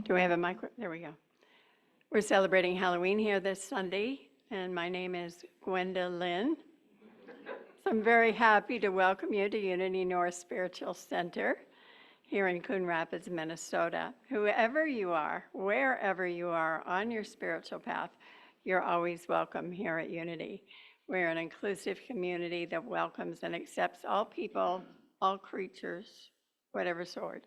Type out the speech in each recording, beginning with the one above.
Do we have a micro? There we go. We're celebrating Halloween here this Sunday, and my name is Gwenda Lynn. So I'm very happy to welcome you to Unity North Spiritual Center here in Coon Rapids, Minnesota. Whoever you are, wherever you are on your spiritual path, you're always welcome here at Unity. We're an inclusive community that welcomes and accepts all people, all creatures, whatever sort.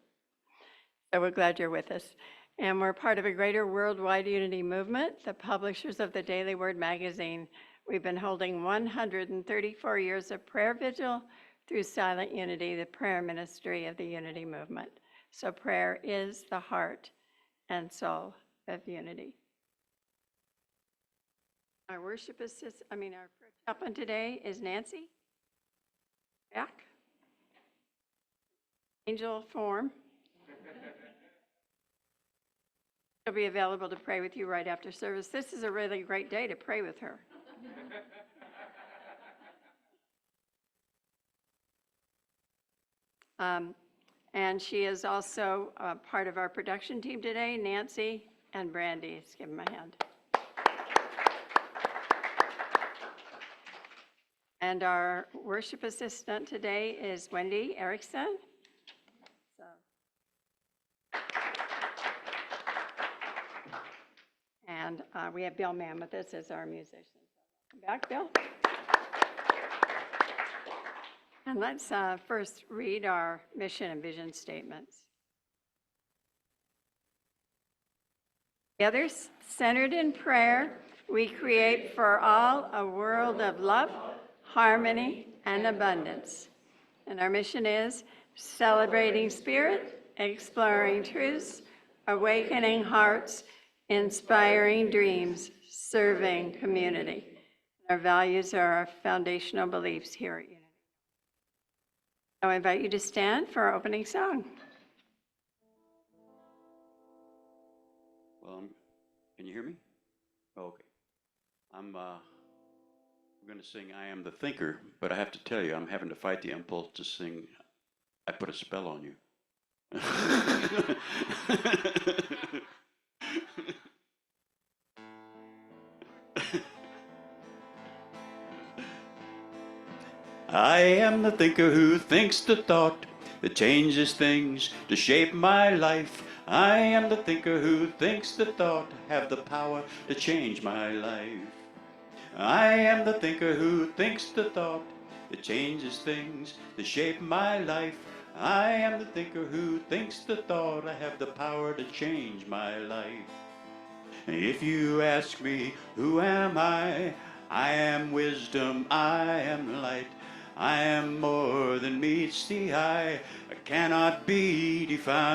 So we're glad you're with us. And we're part of a greater worldwide unity movement, the publishers of the Daily Word magazine. We've been holding 134 years of prayer vigil through Silent Unity, the prayer ministry of the unity movement. So prayer is the heart and soul of unity. Our worship assist, our chaplain today is Nancy Jack. Angel form. She'll be available to pray with you right after service. This is a really great day to pray with her. And she is also part of our production team today, Nancy and Brandy. Let's give them a hand. And our worship assistant today is Wendy Erickson. And we have Bill Mann with us as our musician. Come back, Bill. And let's first read our mission and vision statements. Together, centered in prayer, we create for all a world of love, harmony, and abundance. And our mission is celebrating spirit, exploring truths, awakening hearts, inspiring dreams, serving community. Our values are our foundational beliefs here at Unity. I invite you to stand for our opening song. Well, can you hear me? Oh, okay. I'm going to sing I Am the Thinker, but I have to tell you, I'm having to fight the impulse to sing I Put a Spell on You. I am the thinker who thinks the thought that changes things to shape my life. I am the thinker who thinks the thought have the power to change my life. I am the thinker who thinks the thought that changes things to shape my life. I am the thinker who thinks the thought I have the power to change my life. If you ask me, who am I am wisdom, I am light. I am more than meets the eye, I cannot be defined.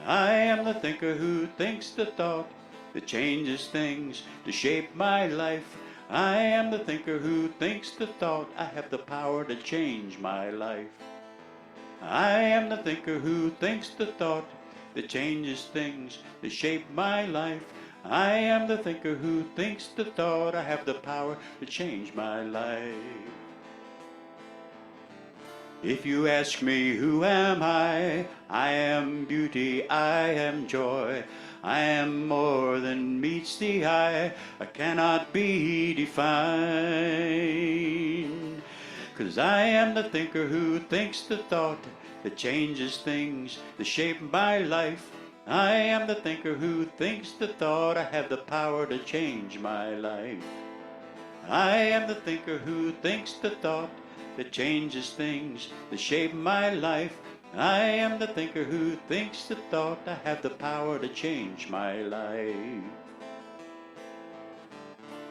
I am the thinker who thinks the thought that changes things to shape my life. I am the thinker who thinks the thought I have the power to change my life. I am the thinker who thinks the thought that changes things to shape my life. I am the thinker who thinks the thought I have the power to change my life. If you ask me who am I am beauty, I am joy. I am more than meets the eye, I cannot be defined. 'Cause I am the thinker who thinks the thought that changes things to shape my life. I am the thinker who thinks the thought I have the power to change my life. I am the thinker who thinks the thought that changes things to shape my life. I am the thinker who thinks the thought I have the power to change my life.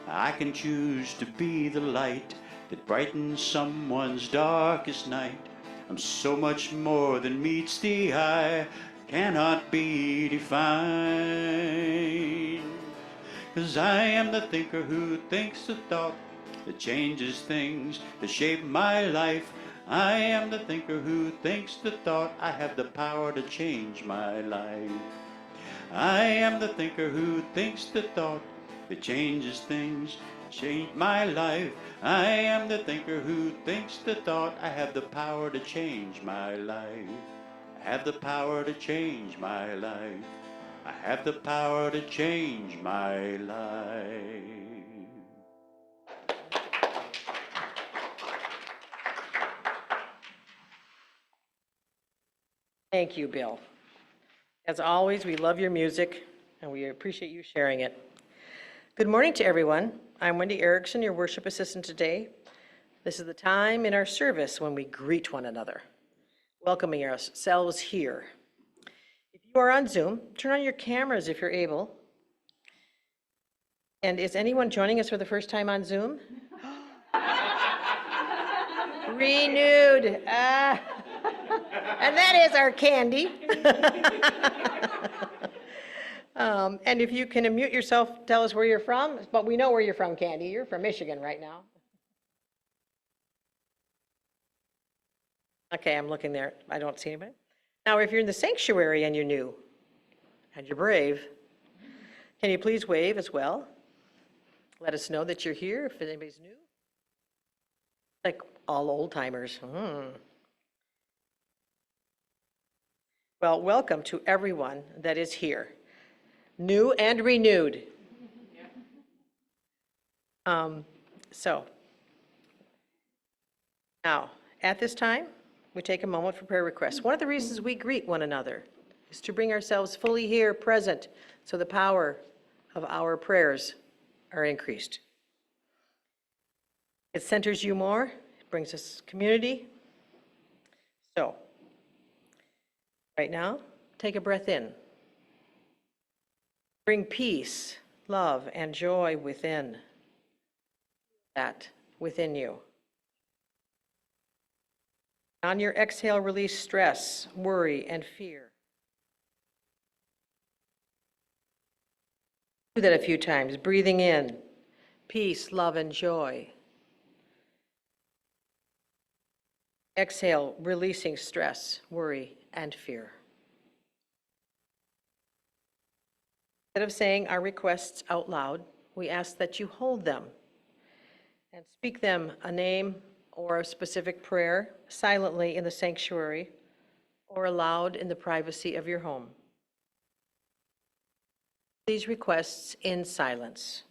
I can choose to be the light that brightens someone's darkest night. I'm so much more than meets the eye, cannot be defined. 'Cause I am the thinker who thinks the thought that changes things to shape my life. I am the thinker who thinks the thought I have the power to change my life. I am the thinker who thinks the thought that changes things, change my life. I am the thinker who thinks the thought I have the power to change my life. I have the power to change my life. I have the power to change my life. Thank you, Bill. As always, we love your music, and we appreciate you sharing it. Good morning to everyone. I'm Wendy Erickson, your worship assistant today. This is the time in our service when we greet one another, welcoming ourselves here. If you are on Zoom, turn on your cameras if you're able. And is anyone joining us for the first time on Zoom? Renewed. And that is our Candy. And if you can unmute yourself, tell us where you're from. But we know where you're from, Candy. You're from Michigan right now. Okay, I'm looking there. I don't see anybody. Now, if you're in the sanctuary and you're new and you're brave, can you please wave as well? Let us know that you're here if anybody's new. Like all old timers. Well, welcome to everyone that is here, new and renewed. So now, at this time, we take a moment for prayer requests. One of the reasons we greet one another is to bring ourselves fully here, present, so the power of our prayers are increased. It centers you more, it brings us community. So, right now, take a breath in. Bring peace, love, and joy within. That within you. On your exhale, release stress, worry, and fear. Do that a few times, breathing in peace, love, and joy. Exhale, releasing stress, worry, and fear. Instead of saying our requests out loud, we ask that you hold them and speak them a name or a specific prayer silently in the sanctuary or aloud in the privacy of your home. These requests in silence.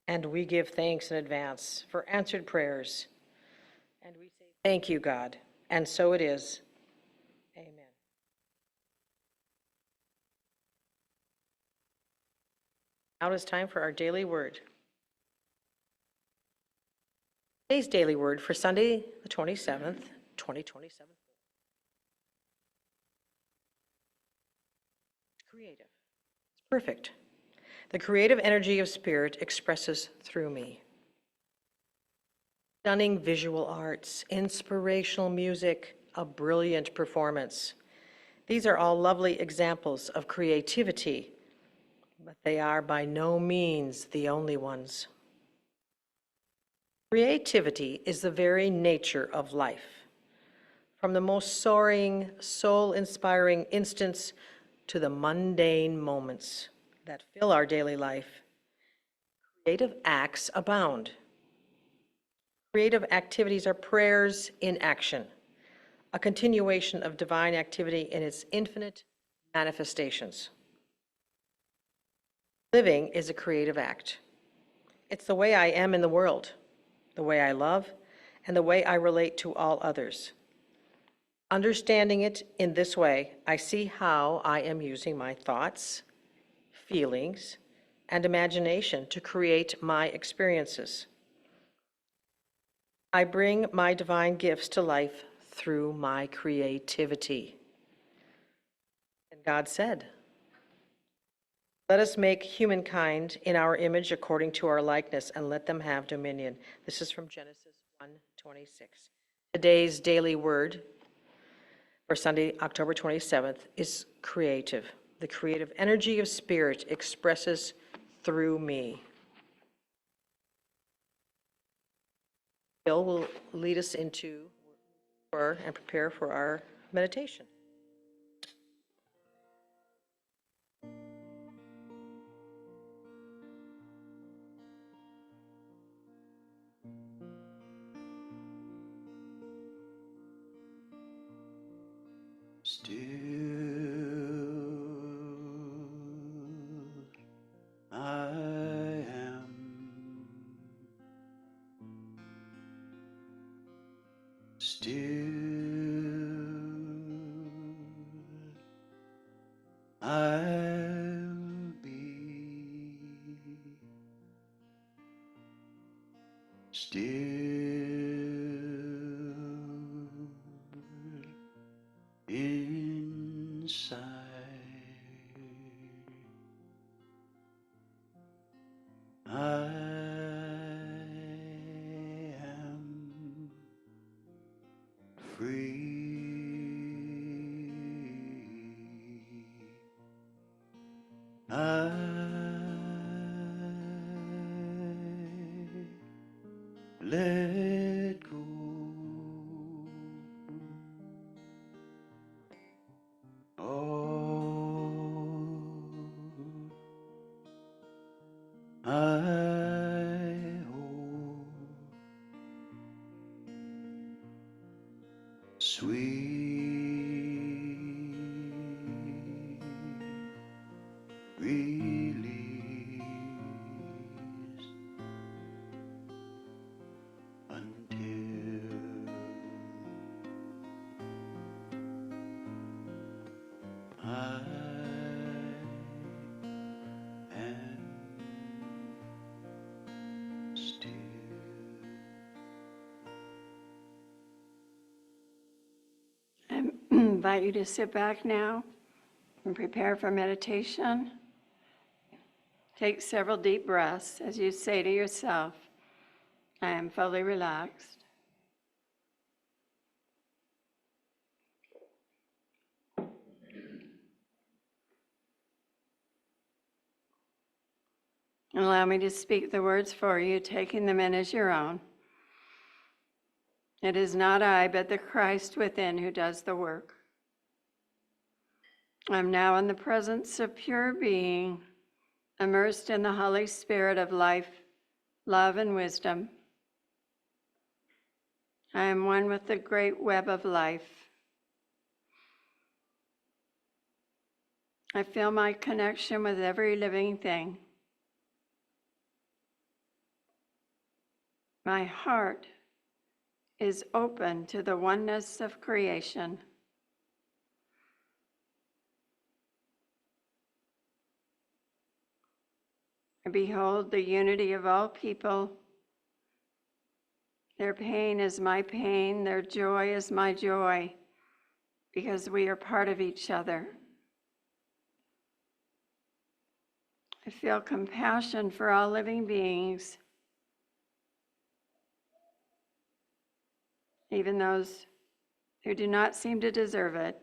And we give thanks in advance for answered prayers. And we say, thank you, God. And so it is. Amen. Now it is time for our daily word. Today's daily word for Sunday, the 27th, 2027. Creative. It's perfect. The creative energy of spirit expresses through me. Stunning visual arts, inspirational music, a brilliant performance. These are all lovely examples of creativity, but they are by no means the only ones. Creativity is the very nature of life. From the most soaring, soul-inspiring instants to the mundane moments that fill our daily life, creative acts abound. Creative activities are prayers in action, a continuation of divine activity in its infinite manifestations. Living is a creative act. It's the way I am in the world, the way I love, and the way I relate to all others. Understanding it in this way, I see how I am using my thoughts, feelings, and imagination to create my experiences. I bring my divine gifts to life through my creativity. And God said, Let us make humankind in our image according to our likeness, and let them have dominion. This is from Genesis 1:26. Today's daily word for Sunday, October 27th, is creative. The creative energy of spirit expresses through me. Bill will lead us into and prepare for our meditation. Still I am. Still I'll be. Still inside I am free. I let go. I hold sweet release until I am still. I invite you to sit back now and prepare for meditation. Take several deep breaths as you say to yourself, I am fully relaxed. Allow me to speak the words for you, taking them in as your own. It is not I, but the Christ within who does the work. I'm now in the presence of pure being, immersed in the Holy Spirit of life, love, and wisdom. I am one with the great web of life. I feel my connection with every living thing. My heart is open to the oneness of creation. I behold the unity of all people. Their pain is my pain, their joy is my joy, because we are part of each other. I feel compassion for all living beings, even those who do not seem to deserve it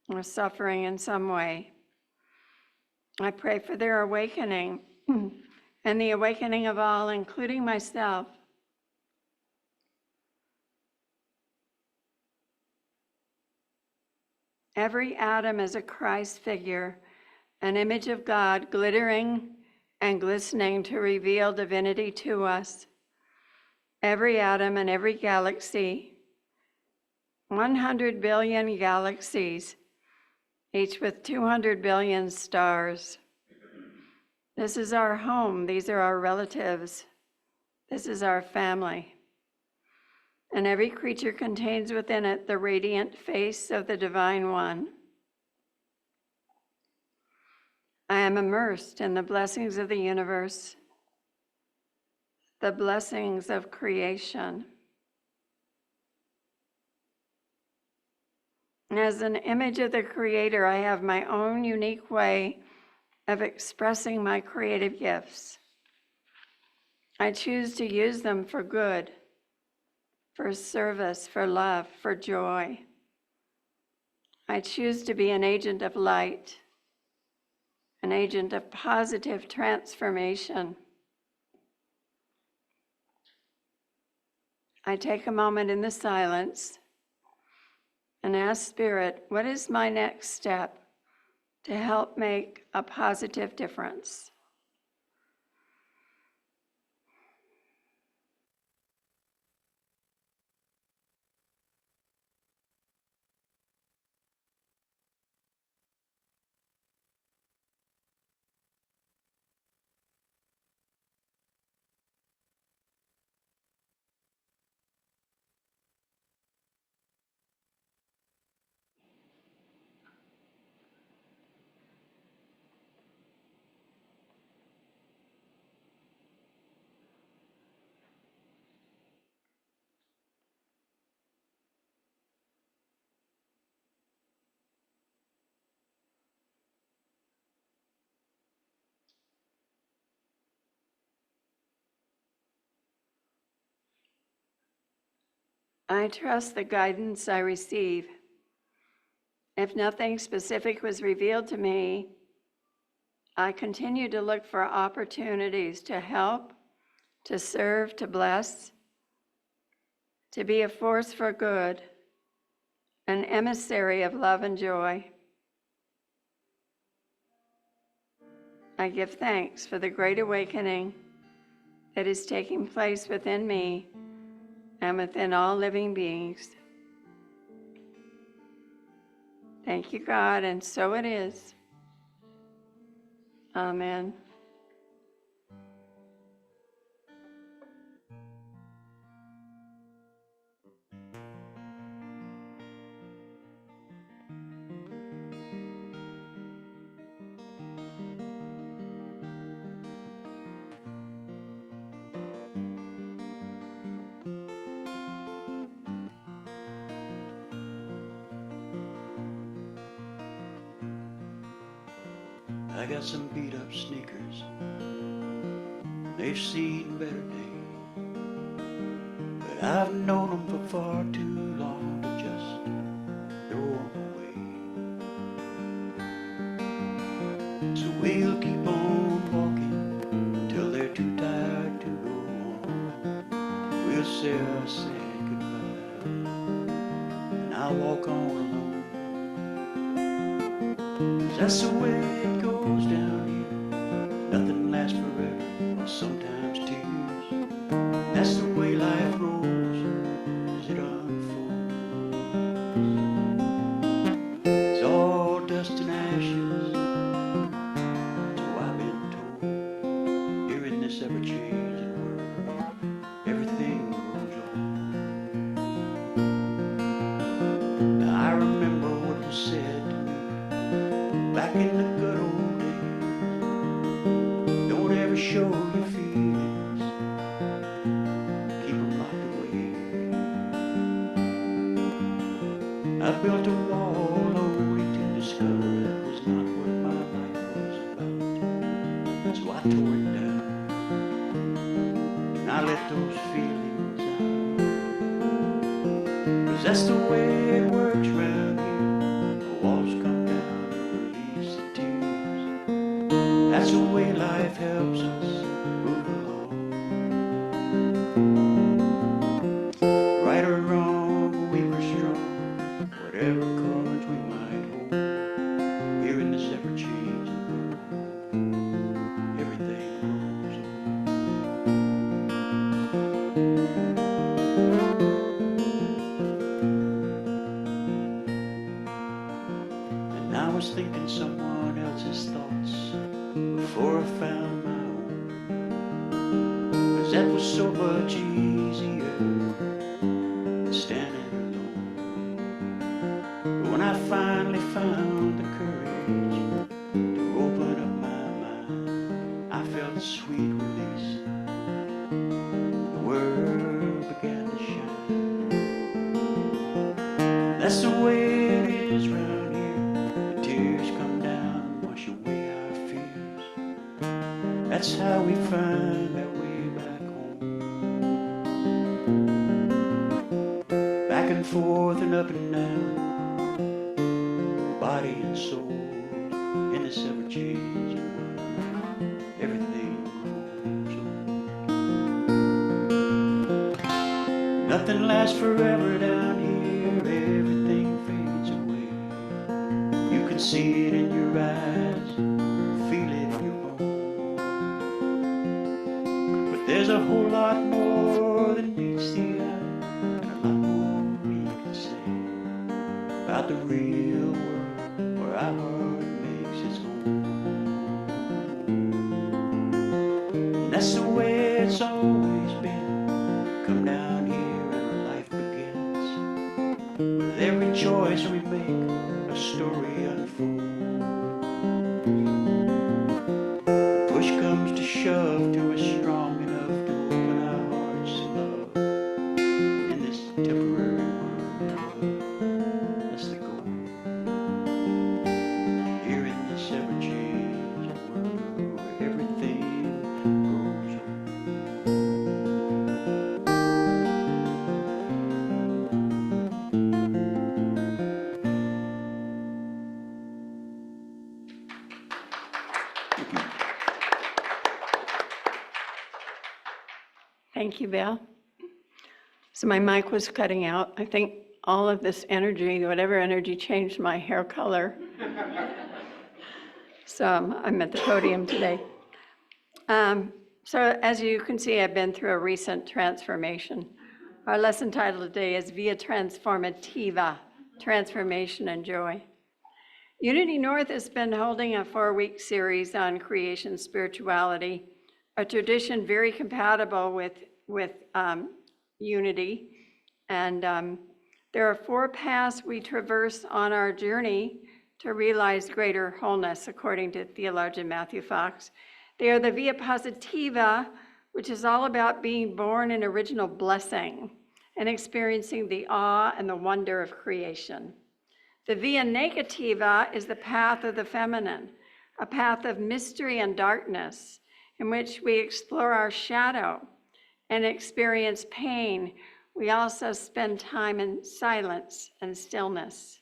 or suffering in some way. I pray for their awakening and the awakening of all, including myself. Every atom is a Christ figure, an image of God glittering and glistening to reveal divinity to us. Every atom and every galaxy, 100 billion galaxies, each with 200 billion stars. This is our home. These are our relatives. This is our family. And every creature contains within it the radiant face of the Divine One. I am immersed in the blessings of the universe, the blessings of creation. As an image of the Creator, I have my own unique way of expressing my creative gifts. I choose to use them for good, for service, for love, for joy. I choose to be an agent of light, an agent of positive transformation. I take a moment in the silence and ask Spirit, what is my next step to help make a positive difference? I trust the guidance I receive. If nothing specific was revealed to me, I continue to look for opportunities to help, to serve, to bless, to be a force for good, an emissary of love and joy. I give thanks for the great awakening that is taking place within me and within all living beings. Thank you, God, and so it is. Amen. I got some beat up sneakers, they've seen better days, but I've known them for far too long to just throw them away. So we'll keep on walking till they're too tired to go on. We'll say our sad goodbye, and I'll walk on alone. 'Cause that's the way it goes down here. Nothing lasts forever, or sometimes tears. That's the way life rolls as it unfolds. It's all dust and ashes, so I've been told. Here in this ever-changing world, everything goes on. Now I remember what was said to me back in the good old days. Don't ever show your feelings, keep them locked away. I built a wall only to discover that was not what my life was about. So I tore it down, and I let those feelings out. 'Cause that's the way it works round here. The walls come down and release the tears. That's the way life helps us move along. Right or wrong, weak or strong, whatever cards we might hold. Here in this ever-changing world, everything goes on. And I was thinking someone else's thoughts before I found my own. 'Cause that was so much easier than standing alone. But when I finally found the courage to open up my mind, I felt a sweet release. The world began to shine. That's the way it is round here. The tears come down and wash away our fears. and forth and up and down, body and soul in this ever-changing world. Everything grows old. Nothing lasts forever down here. Everything fades away. You can see it in your eyes, feel it in your bones. But there's a whole lot more than meets the eye, and a lot more we can say about the real world where our heart makes its home. And that's the way it's always been. Come down here and our life begins. With every choice we make, a story unfolds. Push comes to shove till we're strong enough to open our hearts to love. In this temporary world, that's the goal. Here in this ever-changing world where everything grows old. Thank you, Bill. So my mic was cutting out. I think all of this energy, whatever energy, changed my hair color. So I'm at the podium today. So as you can see, I've been through a recent transformation. Our lesson title today is Via Transformativa, Transformation and Joy. Unity North has been holding a 4-week series on creation spirituality, a tradition very compatible with unity. And there are 4 paths we traverse on our journey to realize greater wholeness, according to theologian Matthew Fox. They are the Via Positiva, which is all about being born in original blessing and experiencing the awe and the wonder of creation. The Via Negativa is the path of the feminine, a path of mystery and darkness, in which we explore our shadow and experience pain. We also spend time in silence and stillness.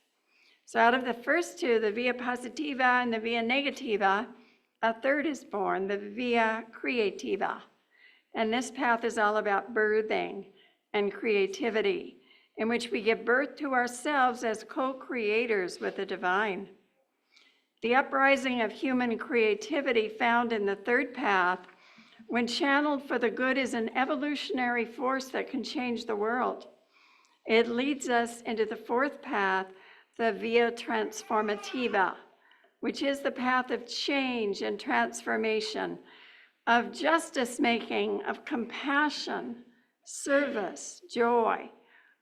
So out of the first 2, the Via Positiva and the Via Negativa, a third is born, the Via Creativa. And this path is all about birthing and creativity, in which we give birth to ourselves as co-creators with the divine. The uprising of human creativity found in the third path, when channeled for the good, is an evolutionary force that can change the world. It leads us into the 4th path, the Via Transformativa, which is the path of change and transformation, of justice making, of compassion, service, joy,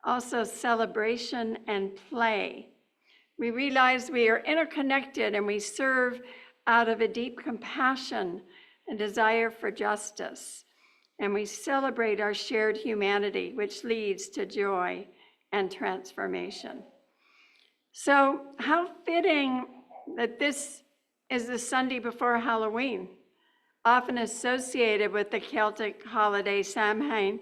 also celebration and play. We realize we are interconnected and we serve out of a deep compassion and desire for justice. And we celebrate our shared humanity, which leads to joy and transformation. So how fitting that this is the Sunday before Halloween, often associated with the Celtic holiday Samhain,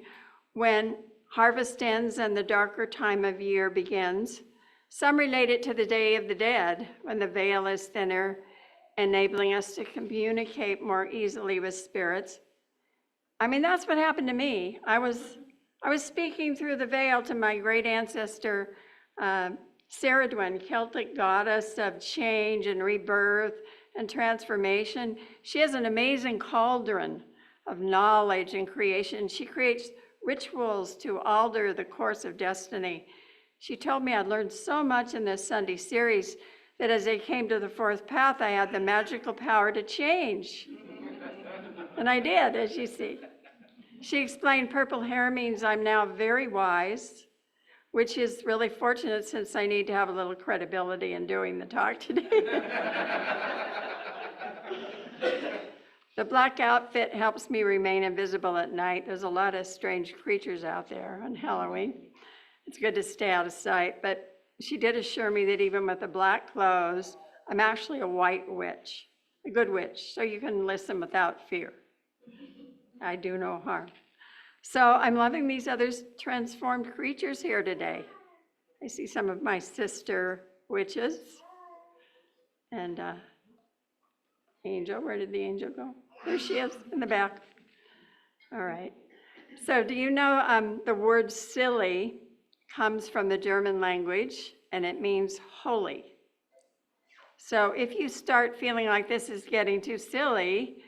when harvest ends and the darker time of year begins. Some relate it to the Day of the Dead, when the veil is thinner, enabling us to communicate more easily with spirits. I mean, that's what happened to me. I was speaking through the veil to my great ancestor, Saradwin, Celtic goddess of change and rebirth and transformation. She has an amazing cauldron of knowledge and creation. She creates rituals to alter the course of destiny. She told me I'd learned so much in this Sunday series that as I came to the 4th path, I had the magical power to change. And I did, as you see. She explained purple hair means I'm now very wise, which is really fortunate since I need to have a little credibility in doing the talk today. The black outfit helps me remain invisible at night. There's a lot of strange creatures out there on Halloween. It's good to stay out of sight, but she did assure me that even with the black clothes, I'm actually a white witch, a good witch, so you can listen without fear. I do no harm. So I'm loving these other transformed creatures here today. I see some of my sister witches. And Angel, where did the angel go? There she is in the back. All right. So do you know the word silly comes from the German language, and it means holy. So if you start feeling like this is getting too silly,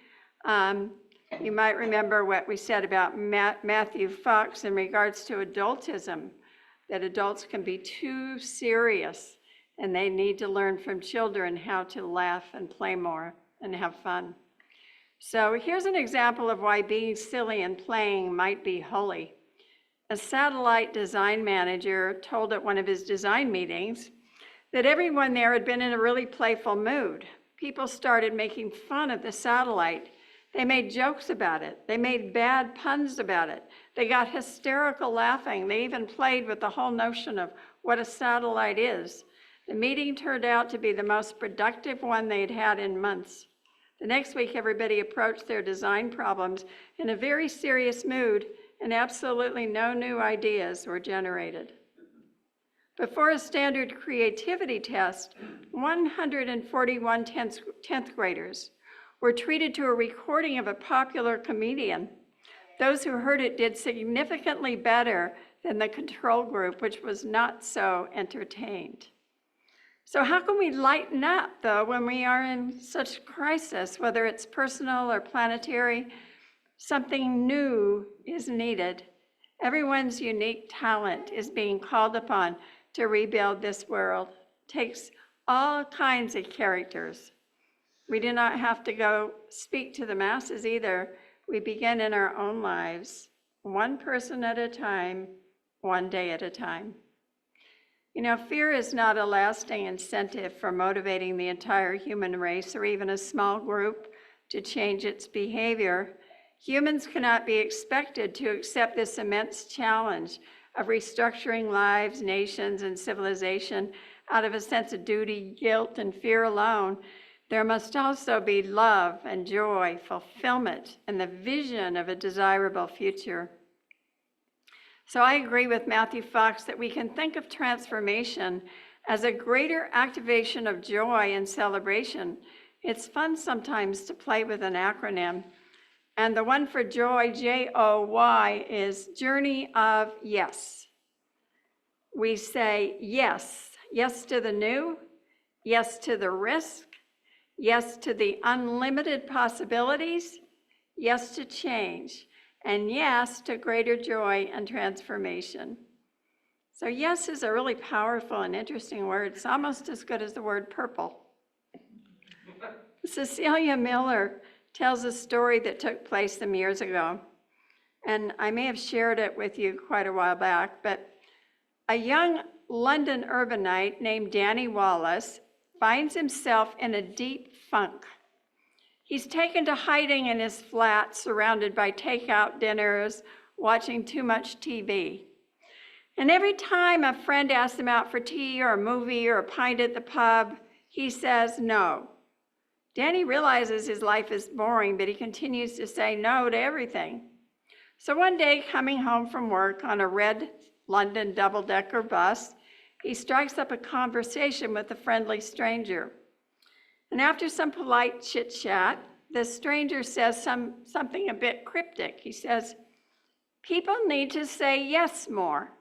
you might remember what we said about Matthew Fox in regards to adultism, that adults can be too serious and they need to learn from children how to laugh and play more and have fun. So here's an example of why being silly and playing might be holy. A satellite design manager told at one of his design meetings that everyone there had been in a really playful mood. People started making fun of the satellite. They made jokes about it. They made bad puns about it. They got hysterical laughing. They even played with the whole notion of what a satellite is. The meeting turned out to be the most productive one they'd had in months. The next week, everybody approached their design problems in a very serious mood, and absolutely no new ideas were generated. Before a standard creativity test, 141 10th graders were treated to a recording of a popular comedian. Those who heard it did significantly better than the control group, which was not so entertained. So how can we lighten up, though, when we are in such crisis, whether it's personal or planetary? Something new is needed. Everyone's unique talent is being called upon to rebuild this world. It takes all kinds of characters. We do not have to go speak to the masses either. We begin in our own lives, one person at a time, one day at a time. You know, fear is not a lasting incentive for motivating the entire human race or even a small group to change its behavior. Humans cannot be expected to accept this immense challenge of restructuring lives, nations, and civilization out of a sense of duty, guilt, and fear alone. There must also be love and joy, fulfillment, and the vision of a desirable future. So I agree with Matthew Fox that we can think of transformation as a greater activation of joy and celebration. It's fun sometimes to play with an acronym. And the one for joy, J-O-Y, is Journey of Yes. We say yes. Yes to the new, yes to the risk, yes to the unlimited possibilities, yes to change, and yes to greater joy and transformation. So yes is a really powerful and interesting word. It's almost as good as the word purple. Cecilia Miller tells a story that took place some years ago, and I may have shared it with you quite a while back, but a young London urbanite named Danny Wallace finds himself in a deep funk. He's taken to hiding in his flat, surrounded by takeout dinners, watching too much TV. And every time a friend asks him out for tea or a movie or a pint at the pub, he says no. Danny realizes his life is boring, but he continues to say no to everything. So one day, coming home from work on a red London double-decker bus, he strikes up a conversation with a friendly stranger. And after some polite chit-chat, the stranger says something a bit cryptic. He says, "People need to say yes more."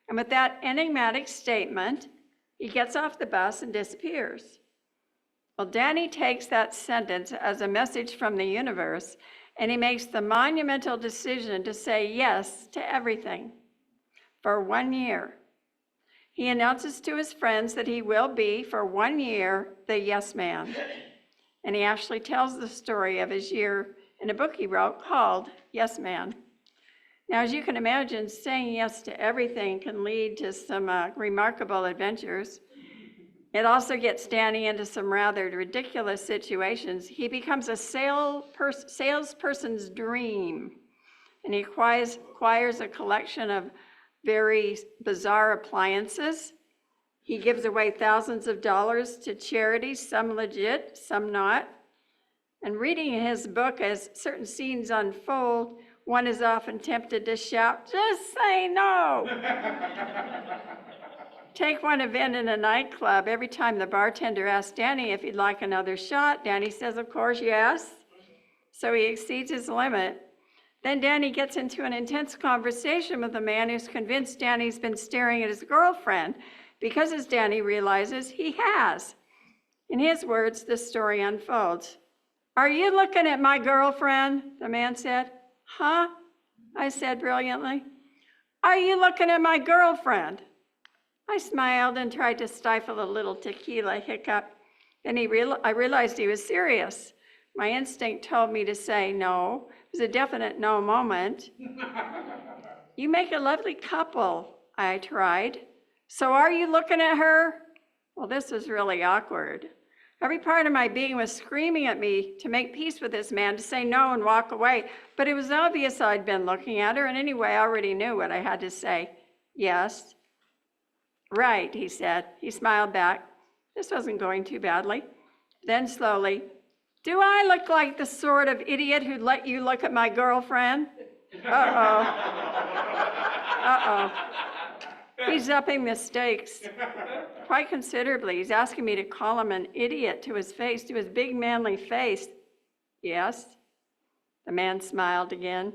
And with that enigmatic statement, he gets off the bus and disappears. Well, Danny takes that sentence as a message from the universe, and he makes the monumental decision to say yes to everything for 1 year. He announces to his friends that he will be, for 1 year, the yes man. And he actually tells the story of his year in a book he wrote called Yes Man. Now, as you can imagine, saying yes to everything can lead to some remarkable adventures. It also gets Danny into some rather ridiculous situations. He becomes a salesperson's dream, and he acquires a collection of very bizarre appliances. He gives away thousands of dollars to charities, some legit, some not. And reading his book, as certain scenes unfold, one is often tempted to shout, "Just say no!" Take one event in a nightclub. Every time the bartender asks Danny if he'd like another shot, Danny says, of course, yes. So he exceeds his limit. Then Danny gets into an intense conversation with a man who's convinced Danny's been staring at his girlfriend because, as Danny realizes, he has. In his words, the story unfolds. "Are you looking at my girlfriend?" the man said. "Huh?" I said brilliantly. "Are you looking at my girlfriend?" I smiled and tried to stifle a little tequila hiccup. Then I realized he was serious. My instinct told me to say no. It was a definite no moment. "You make a lovely couple," I tried. "So are you looking at her?" Well, this was really awkward. Every part of my being was screaming at me to make peace with this man, to say no and walk away. But it was obvious I'd been looking at her, and anyway, I already knew what I had to say. "Yes." "Right," he said. He smiled back. This wasn't going too badly. Then slowly, "Do I look like the sort of idiot who'd let you look at my girlfriend?" Uh-oh. Uh-oh. He's upping the stakes quite considerably. He's asking me to call him an idiot to his face, to his big manly face. "Yes." The man smiled again.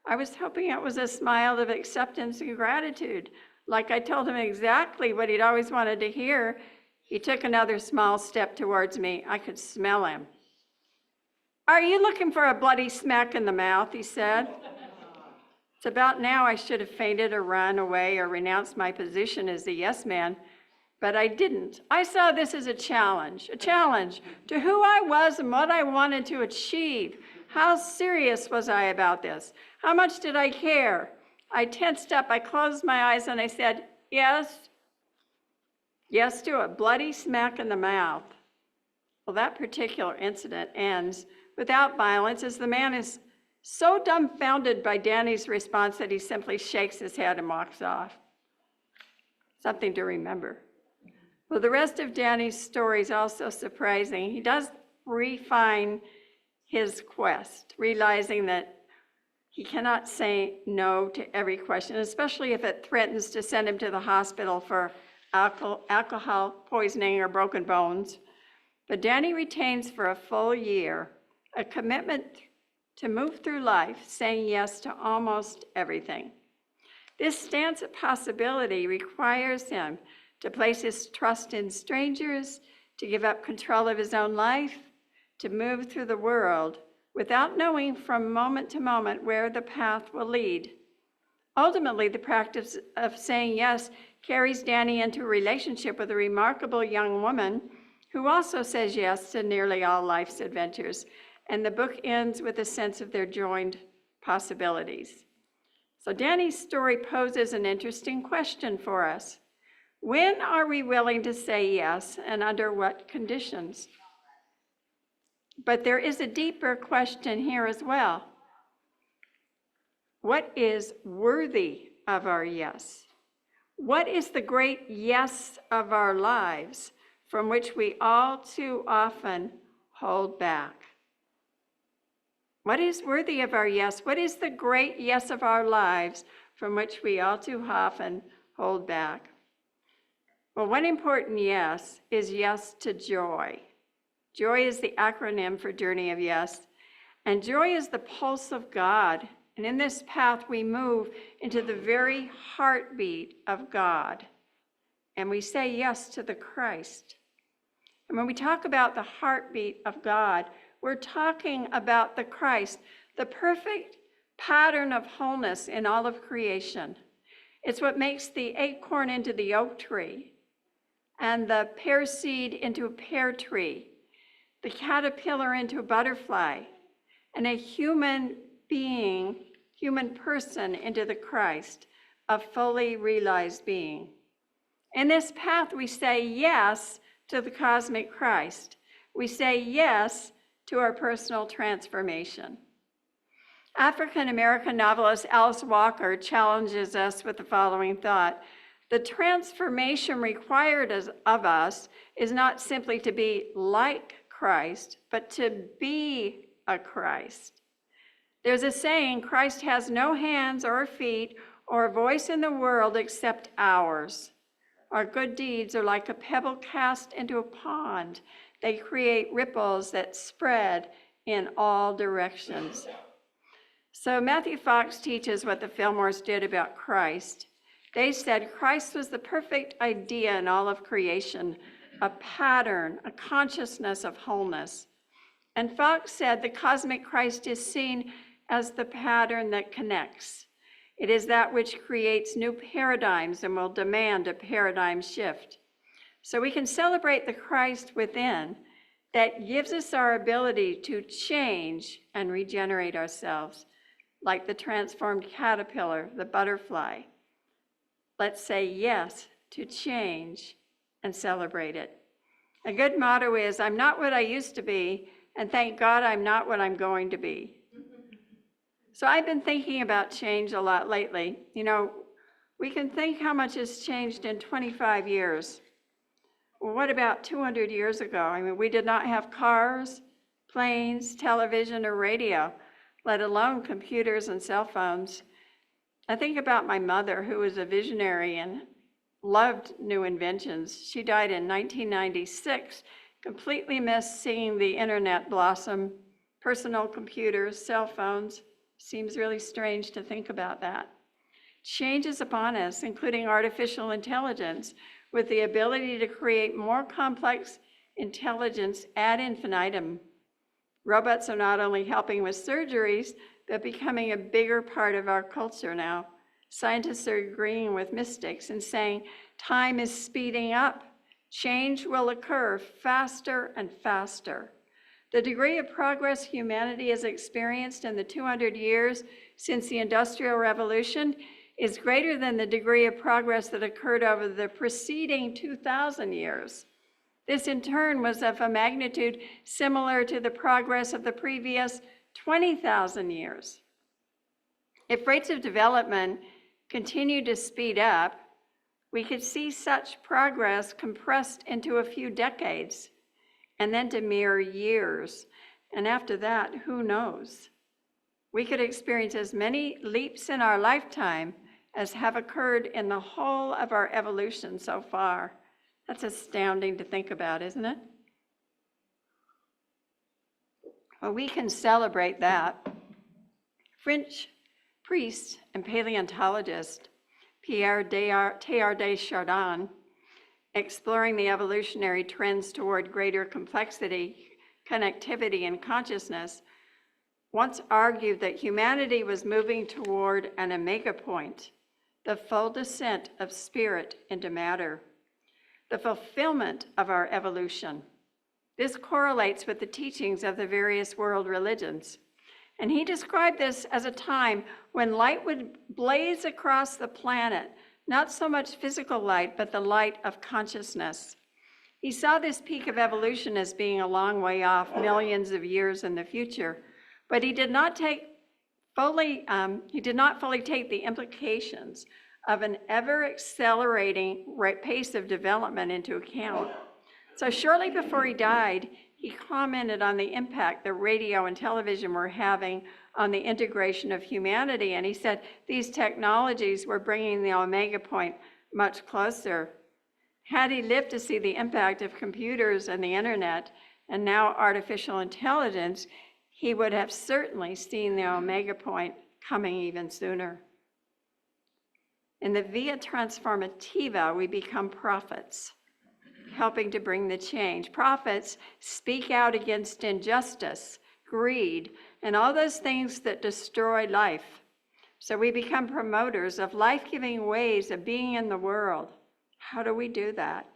I was hoping it was a smile of acceptance and gratitude. Like I told him exactly what he'd always wanted to hear. He took another small step towards me. I could smell him. "Are you looking for a bloody smack in the mouth?" he said. It's about now I should have fainted or run away or renounced my position as the yes man, but I didn't. I saw this as a challenge to who I was and what I wanted to achieve. How serious was I about this? How much did I care? I tensed up, I closed my eyes, and I said, yes. Yes to a bloody smack in the mouth. Well, that particular incident ends without violence, as the man is so dumbfounded by Danny's response that he simply shakes his head and walks off. Something to remember. Well, the rest of Danny's story is also surprising. He does refine his quest, realizing that he cannot say no to every question, especially if it threatens to send him to the hospital for alcohol poisoning or broken bones. But Danny retains for a full year a commitment to move through life saying yes to almost everything. This stance of possibility requires him to place his trust in strangers, to give up control of his own life, to move through the world without knowing from moment to moment where the path will lead. Ultimately, the practice of saying yes carries Danny into a relationship with a remarkable young woman who also says yes to nearly all life's adventures. And the book ends with a sense of their joined possibilities. So Danny's story poses an interesting question for us. When are we willing to say yes, and under what conditions? But there is a deeper question here as well. What is worthy of our yes? What is the great yes of our lives from which we all too often hold back? What is worthy of our yes? What is the great yes of our lives from which we all too often hold back? Well, one important yes is yes to joy. Joy is the acronym for Journey of Yes, and joy is the pulse of God. And in this path, we move into the very heartbeat of God, and we say yes to the Christ. And when we talk about the heartbeat of God, we're talking about the Christ, the perfect pattern of wholeness in all of creation. It's what makes the acorn into the oak tree, and the pear seed into a pear tree, the caterpillar into a butterfly, and a human being, human person into the Christ, a fully realized being. In this path, we say yes to the cosmic Christ. We say yes to our personal transformation. African-American novelist Alice Walker challenges us with the following thought. The transformation required of us is not simply to be like Christ, but to be a Christ. There's a saying, Christ has no hands or feet or voice in the world except ours. Our good deeds are like a pebble cast into a pond. They create ripples that spread in all directions. So Matthew Fox teaches what the Fillmores did about Christ. They said Christ was the perfect idea in all of creation, a pattern, a consciousness of wholeness. And Fox said the cosmic Christ is seen as the pattern that connects. It is that which creates new paradigms and will demand a paradigm shift. So we can celebrate the Christ within that gives us our ability to change and regenerate ourselves, like the transformed caterpillar, the butterfly. Let's say yes to change and celebrate it. A good motto is, I'm not what I used to be, and thank God I'm not what I'm going to be. So I've been thinking about change a lot lately. You know, we can think how much has changed in 25 years. Well, what about 200 years ago? I mean, we did not have cars, planes, television, or radio, let alone computers and cell phones. I think about my mother, who was a visionary and loved new inventions. She died in 1996, completely missed seeing the internet blossom, personal computers, cell phones. Seems really strange to think about that. Change is upon us, including artificial intelligence, with the ability to create more complex intelligence ad infinitum. Robots are not only helping with surgeries, but becoming a bigger part of our culture now. Scientists are agreeing with mystics and saying time is speeding up. Change will occur faster and faster. The degree of progress humanity has experienced in the 200 years since the Industrial Revolution is greater than the degree of progress that occurred over the preceding 2,000 years. This in turn was of a magnitude similar to the progress of the previous 20,000 years. If rates of development continue to speed up, we could see such progress compressed into a few decades and then to mere years. And after that, who knows? We could experience as many leaps in our lifetime as have occurred in the whole of our evolution so far. That's astounding to think about, isn't it? Well, we can celebrate that. French priest and paleontologist Pierre Teilhard de Chardin, exploring the evolutionary trends toward greater complexity, connectivity, and consciousness, once argued that humanity was moving toward an omega point, the full descent of spirit into matter, the fulfillment of our evolution. This correlates with the teachings of the various world religions. And he described this as a time when light would blaze across the planet, not so much physical light, but the light of consciousness. He saw this peak of evolution as being a long way off, millions of years in the future, but he did not fully take the implications of an ever-accelerating pace of development into account. So shortly before he died, he commented on the impact that radio and television were having on the integration of humanity, and he said these technologies were bringing the omega point much closer. Had he lived to see the impact of computers and the internet, and now artificial intelligence, he would have certainly seen the omega point coming even sooner. In the Via Transformativa, we become prophets, helping to bring the change. Prophets speak out against injustice, greed, and all those things that destroy life. So we become promoters of life-giving ways of being in the world. How do we do that?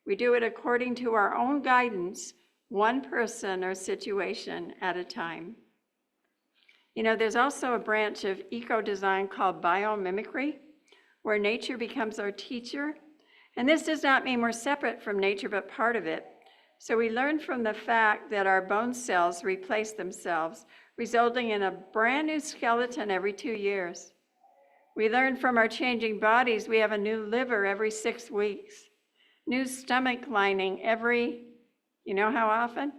We do it according to our own guidance, one person or situation at a time. You know, there's also a branch of eco-design called biomimicry, where nature becomes our teacher. And this does not mean we're separate from nature, but part of it. So we learn from the fact that our bone cells replace themselves, resulting in a brand new skeleton every 2 years. We learn from our changing bodies we have a new liver every 6 weeks, new stomach lining every, you know how often?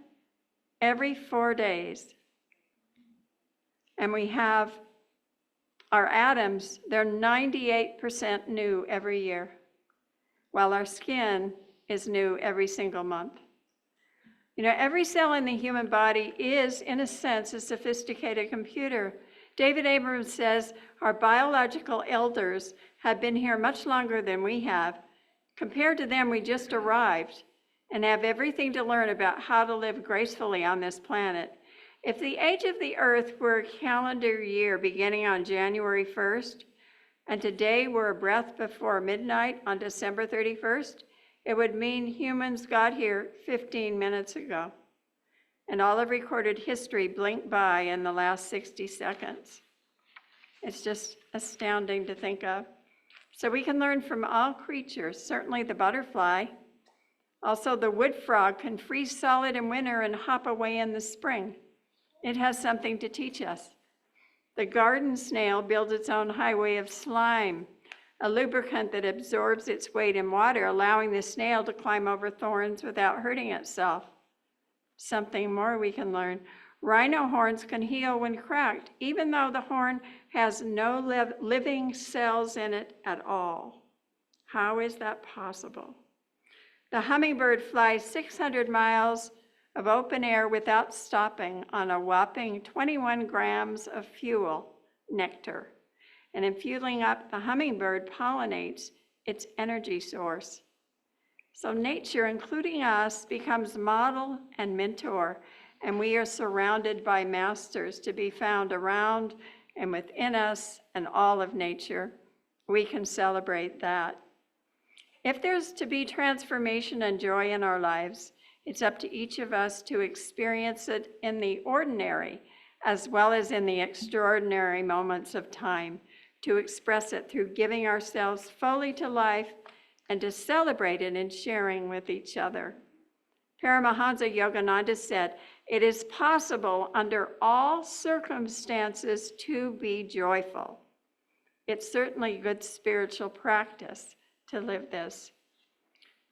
Every 4 days. And we have our atoms, they're 98% new every year. while our skin is new every single month. You know, every cell in the human body is, in a sense, a sophisticated computer. David Abrams says our biological elders have been here much longer than we have. Compared to them, we just arrived and have everything to learn about how to live gracefully on this planet. If the age of the Earth were a calendar year beginning on January 1st, and today we're a breath before midnight on December 31st, it would mean humans got here 15 minutes ago. And all of recorded history blinked by in the last 60 seconds. It's just astounding to think of. So we can learn from all creatures, certainly the butterfly. Also, the wood frog can freeze solid in winter and hop away in the spring. It has something to teach us. The garden snail builds its own highway of slime, a lubricant that absorbs its weight in water, allowing the snail to climb over thorns without hurting itself. Something more we can learn. Rhino horns can heal when cracked, even though the horn has no living cells in it at all. How is that possible? The hummingbird flies 600 miles of open air without stopping on a whopping 21 grams of fuel, nectar. And in fueling up, the hummingbird pollinates its energy source. So nature, including us, becomes model and mentor, and we are surrounded by masters to be found around and within us and all of nature. We can celebrate that. If there's to be transformation and joy in our lives, it's up to each of us to experience it in the ordinary as well as in the extraordinary moments of time, to express it through giving ourselves fully to life and to celebrate it in sharing with each other. Paramahansa Yogananda said, "It is possible under all circumstances to be joyful." It's certainly good spiritual practice to live this.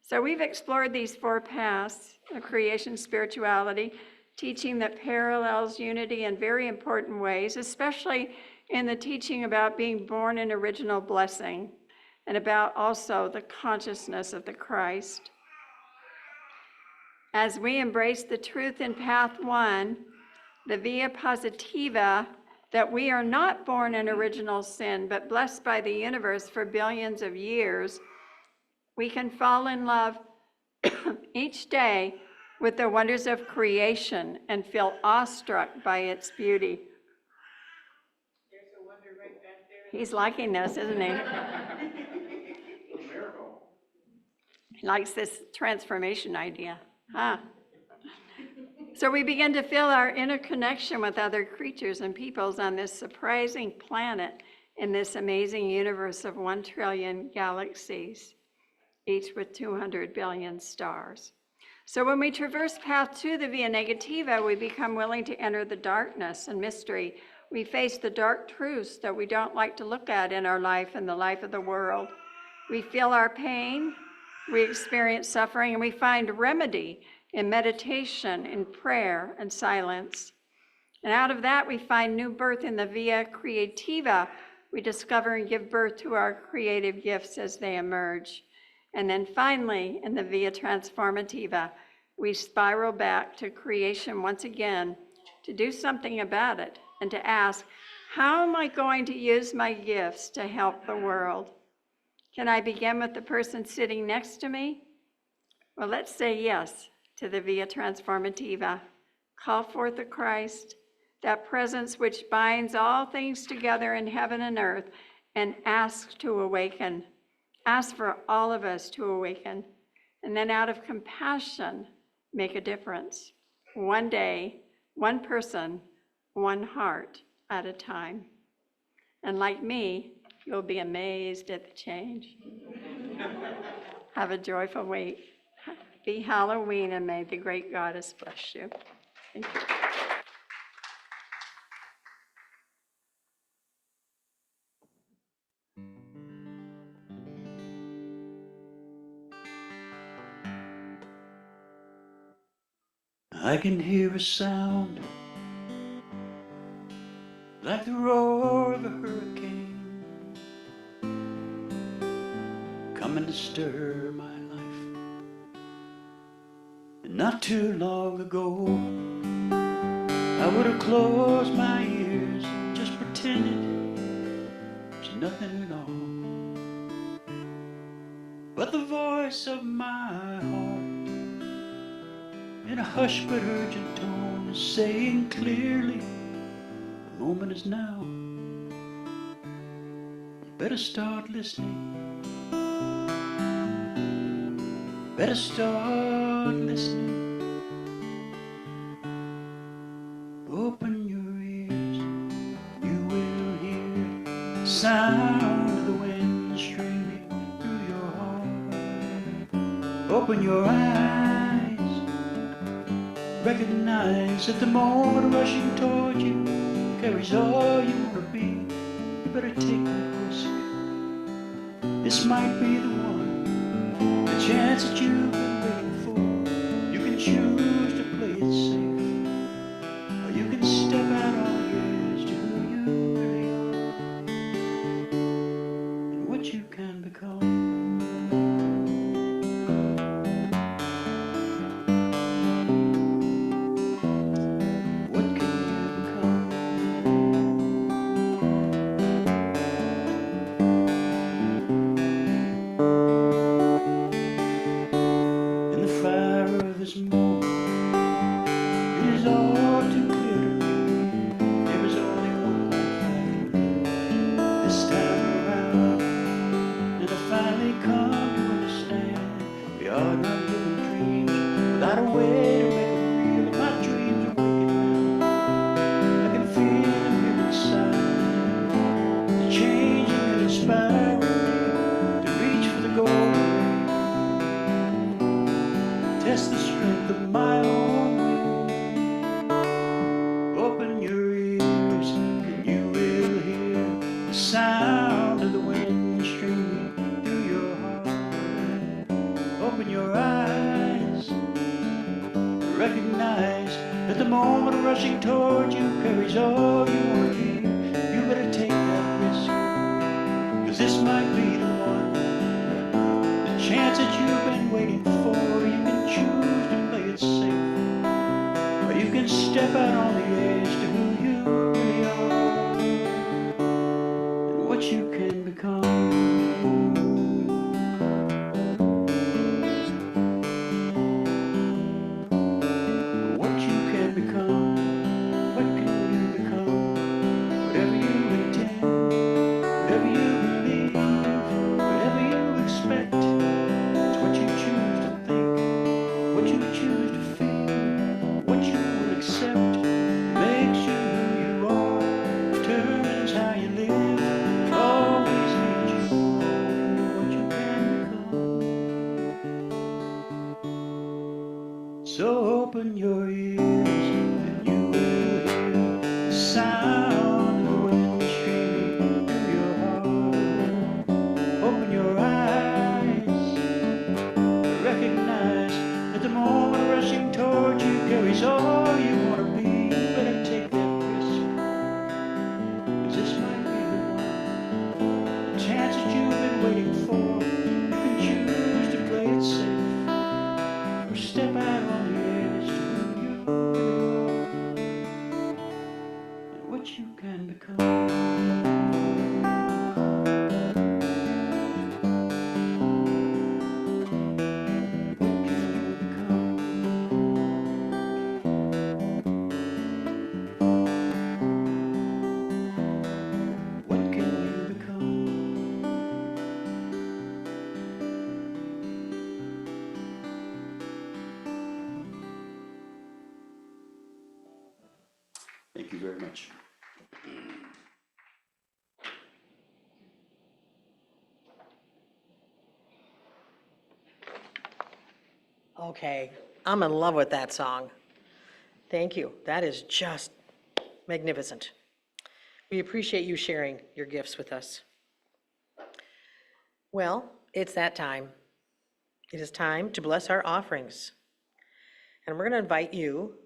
So we've explored these 4 paths of creation spirituality, teaching that parallels unity in very important ways, especially in the teaching about being born in original blessing and about also the consciousness of the Christ. As we embrace the truth in path 1, the via positiva, that we are not born in original sin, but blessed by the universe for billions of years, we can fall in love each day with the wonders of creation and feel awestruck by its beauty. There's a wonder right back there. He's liking this, isn't he? He likes this transformation idea, huh? So we begin to feel our interconnection with other creatures and peoples on this surprising planet in this amazing universe of 1 trillion galaxies, each with 200 billion stars. So when we traverse path 2, the via negativa, we become willing to enter the darkness and mystery. We face the dark truths that we don't like to look at in our life and the life of the world. We feel our pain, we experience suffering, and we find remedy in meditation, in prayer, and silence. And out of that, we find new birth in the via creativa. We discover and give birth to our creative gifts as they emerge. And then finally, in the via transformativa, we spiral back to creation once again to do something about it and to ask, how am I going to use my gifts to help the world? Can I begin with the person sitting next to me? Well, let's say yes to the via transformativa. Call forth the Christ, that presence which binds all things together in heaven and earth, and ask to awaken. Ask for all of us to awaken, and then out of compassion, make a difference. One day, one person, one heart at a time. And like me, you'll be amazed at the change. Have a joyful week. Be Halloween, and may the great goddess bless you. Thank you. I can hear a sound like the roar of a hurricane coming coming to stir my life. And not too long ago, I would have closed my ears and just pretended there's nothing at all. But the voice of my heart, in a hushed but urgent tone, is saying clearly, the moment is now. You better start listening. Better start listening. Open your ears, you will hear the sound of the wind streaming through your heart. Open your eyes, recognize that the moment rushing toward you carries all you want to be. You better take that risk. This might be the one, the chance that you've been waiting for. You can choose to play it safe, or you can step out on the edge to who you really are and what you can become. What can you become? In the fire of this moment, it is all too clear to me. There is only one life I can live this time around. And I finally come to understand we are not living dreams without a way to make them real. And my dreams are waking now. I can feel them here inside. They're changing and inspiring me to reach for the goal. Test the strength of my own will. Open your ears and you will hear the sound of the wind streaming through your heart. Open your eyes, recognize that the moment rushing toward you carries all you want to be. You better take that risk, 'cause this might be the one, the chance that you've been waiting for. You can choose to play it safe, or you can step out on the edge to who you really are and what you can become. What you can become, what can you become? Whatever you intend, whatever you believe, whatever you expect, it's what you choose to think, what you choose to feel, what you will accept. Makes you who you are, determines how you live, always leads you on what you can become. So open your ears and you will hear the sound of the wind streaming through your heart. Open your eyes, recognize that the moment rushing toward you carries all you want to be. You better take that risk, 'cause this might be the one, the chance that you've been waiting for. You can choose to play it safe, or step out on the edge to who you really are and what you can become. What can you become? What can you become? Thank you very much. Okay, I'm in love with that song. Thank you. That is just magnificent. We appreciate you sharing your gifts with us. Well, it's that time. It is time to bless our offerings. And we're going to invite you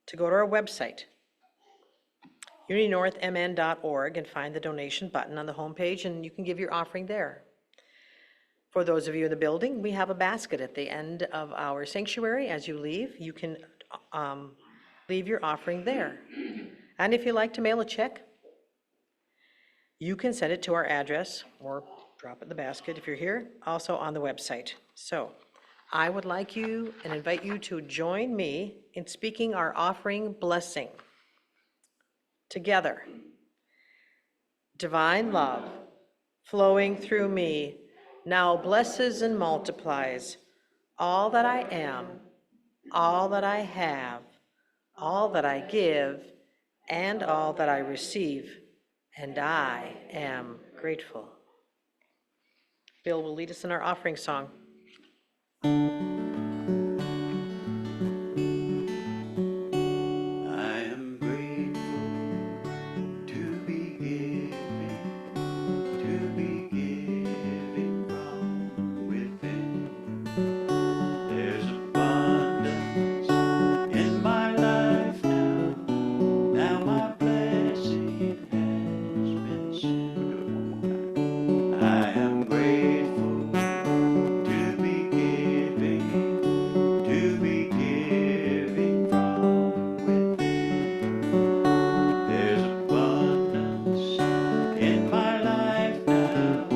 to go to our website, unitynorthmn.org, and find the donation button on the homepage, and you can give your offering there. For those of you in the building, we have a basket at the end of our sanctuary. As you leave, you can leave your offering there. And if you like to mail a check, you can send it to our address or drop it in the basket if you're here, also on the website. So I would like you and invite you to join me in speaking our offering blessing together. Divine love flowing through me now blesses and multiplies all that I am, all that I have, all that I give, and all that I receive, and I am grateful. Bill will lead us in our offering song. I am grateful to be giving from within. There's abundance in my life now. Now my blessing has been sent. We'll do it one more time. I am grateful to be giving from within. There's abundance in my life now.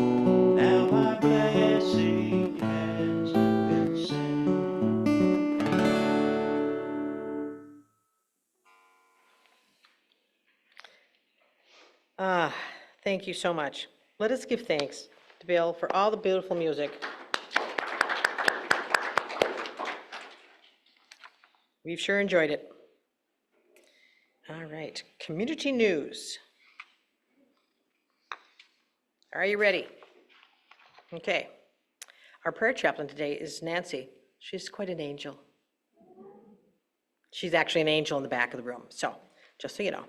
Now my blessing has been sent. Thank you so much. Let us give thanks to Bill for all the beautiful music. We've sure enjoyed it. All right, community news. Are you ready? Okay. Our prayer chaplain today is Nancy. She's quite an angel. She's actually an angel in the back of the room, so just so you know.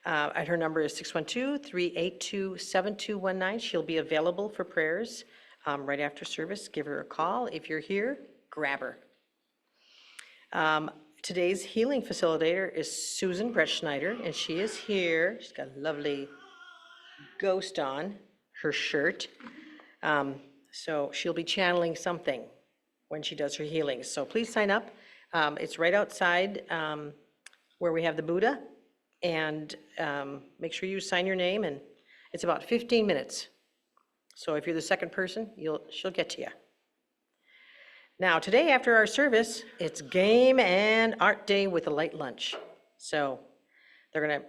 And her number is 612-382-7219. She'll be available for prayers right after service. Give her a call. If you're here, grab her. Today's healing facilitator is Susan Brett Schneider, and she is here. She's got a lovely ghost on her shirt. So she'll be channeling something when she does her healings. So please sign up. It's right outside where we have the Buddha. And make sure you sign your name, and it's about 15 minutes. So if you're the second person, she'll get to you. Now, today after our service, it's game and art day with a light lunch. So they're gonna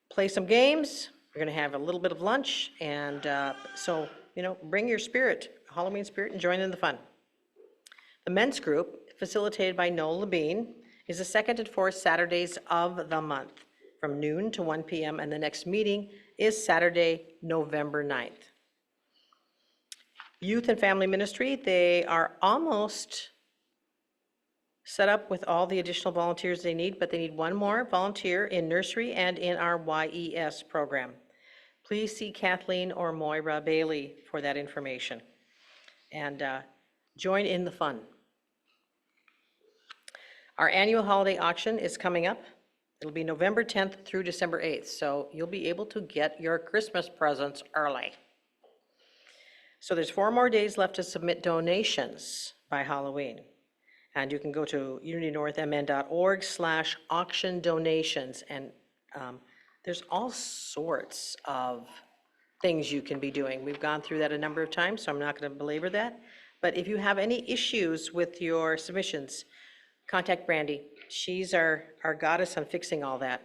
play some games, we're gonna have a little bit of lunch, and so, bring your spirit, Halloween spirit, and join in the fun. The men's group, facilitated by Noel Labine, is the second and fourth Saturdays of the month, from noon to 1 p.m., and the next meeting is Saturday, November 9th. Youth and Family Ministry, they are almost set up with all the additional volunteers they need, but they need one more volunteer in nursery and in our YES program. Please see Kathleen or Moira Bailey for that information. And join in the fun. Our annual holiday auction is coming up. It'll be November 10th through December 8th, so you'll be able to get your Christmas presents early. So there's 4 more days left to submit donations by Halloween. And you can go to unitynorthmn.org/auction donations, and there's all sorts of things you can be doing. We've gone through that a number of times, so I'm not going to belabor that. But if you have any issues with your submissions, contact Brandy. She's our goddess on fixing all that.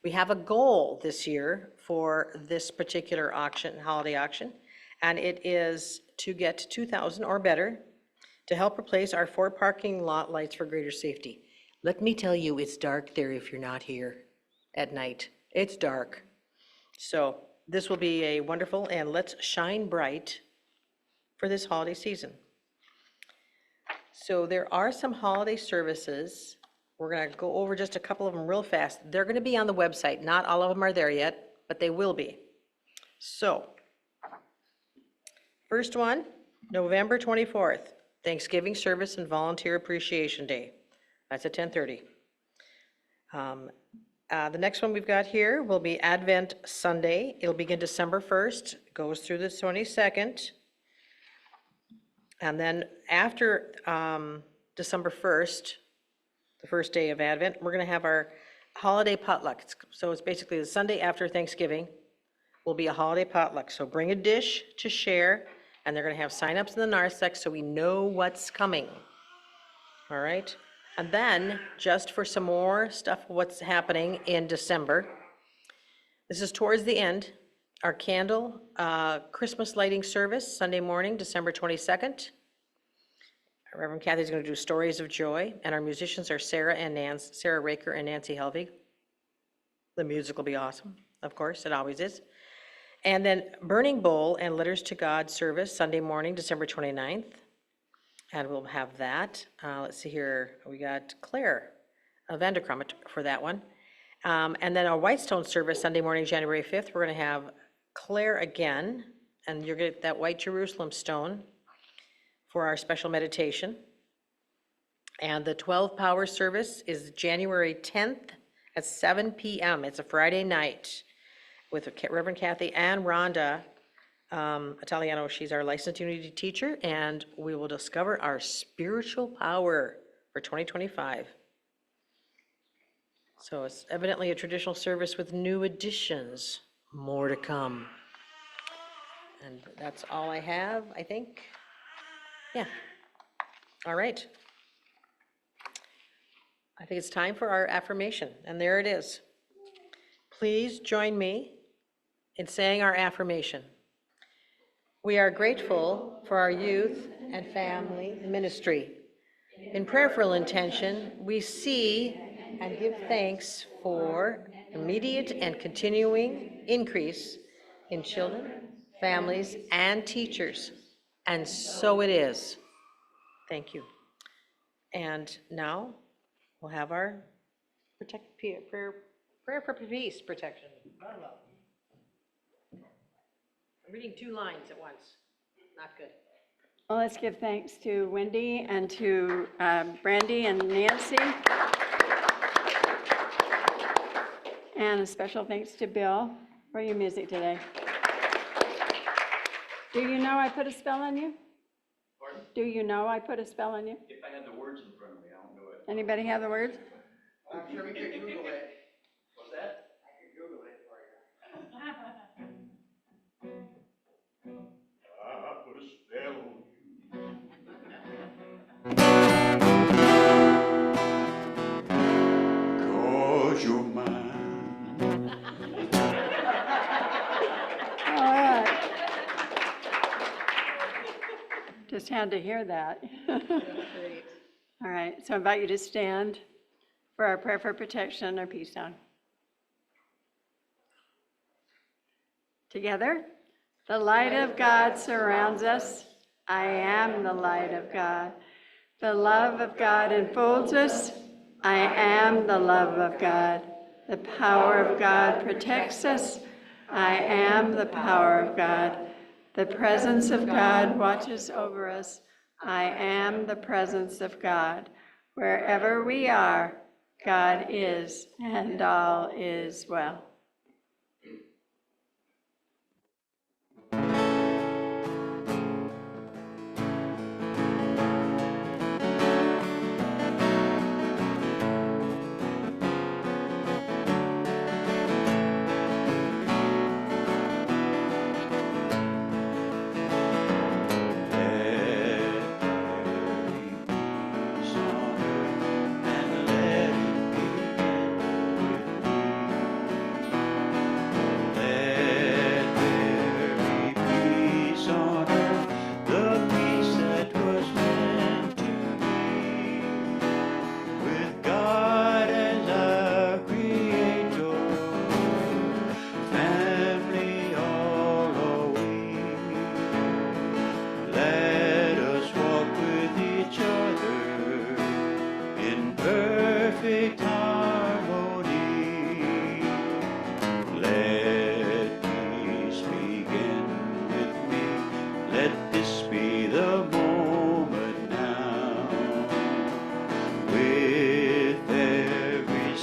We have a goal this year for this particular auction, holiday auction, and it is to get 2,000 or better to help replace our 4 parking lot lights for greater safety. Let me tell you, it's dark there if you're not here at night. It's dark. So this will be a wonderful, and let's shine bright for this holiday season. So there are some holiday services. We're going to go over just a couple of them real fast. They're going to be on the website. Not all of them are there yet, but they will be. So, first one, November 24th, Thanksgiving Service and Volunteer Appreciation Day. That's at 10:30. The next one we've got here will be Advent Sunday. It'll begin December 1st, goes through the 22nd. And then after December 1st, the first day of Advent, we're going to have our holiday potluck. So it's basically the Sunday after Thanksgiving will be a holiday potluck. So bring a dish to share, and they're going to have signups in the narthex so we know what's coming. All right? And then, just for some more stuff, what's happening in December, this is towards the end, our candle Christmas lighting service, Sunday morning, December 22nd. Reverend Kathy's going to do Stories of Joy, and our musicians are Sarah Raker and Nancy Helvig. The music will be awesome, of course, it always is. And then Burning Bowl and Letters to God service, Sunday morning, December 29th. And we'll have that. Let's see here, we got Claire Vanderkrum for that one. And then our Whitestone service, Sunday morning, January 5th, we're going to have Claire again, and you're going to get that white Jerusalem stone for our special meditation. And the 12 Power service is January 10th at 7 p.m. It's a Friday night with Reverend Kathy and Rhonda Italiano. She's our licensed unity teacher, and we will discover our spiritual power for 2025. So it's evidently a traditional service with new additions, more to come. And that's all I have, I think. Yeah. All right. I think it's time for our affirmation, and there it is. Please join me in saying our affirmation. We are grateful for our youth and family ministry. In prayerful intention, we see and give thanks for immediate and continuing increase in children, families, and teachers. And so it is. Thank you. And now we'll have our prayer for peace protection. I'm reading 2 lines at once. Not good. Well, let's give thanks to Wendy and to Brandy and Nancy. And a special thanks to Bill for your music today. Do you know I put a spell on you? Pardon? Do you know I put a spell on you? If I had the words in front of me, I don't know it. Anybody have the words? I'm sure we could Google it. What's that? I could Google it for you. I put a spell on you. 'Cause you're mine. All right. Just had to hear that. Great. All right, so I invite you to stand for our prayer for protection or peace song. Together, the light of God surrounds us. I am the light of God. The love of God enfolds us. I am the love of God. The power of God protects us. I am the power of God. The presence of God watches over us. I am the presence of God. Wherever we are, God is, and all is well.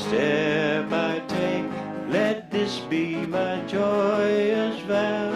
Step I take, let this be my joyous vow.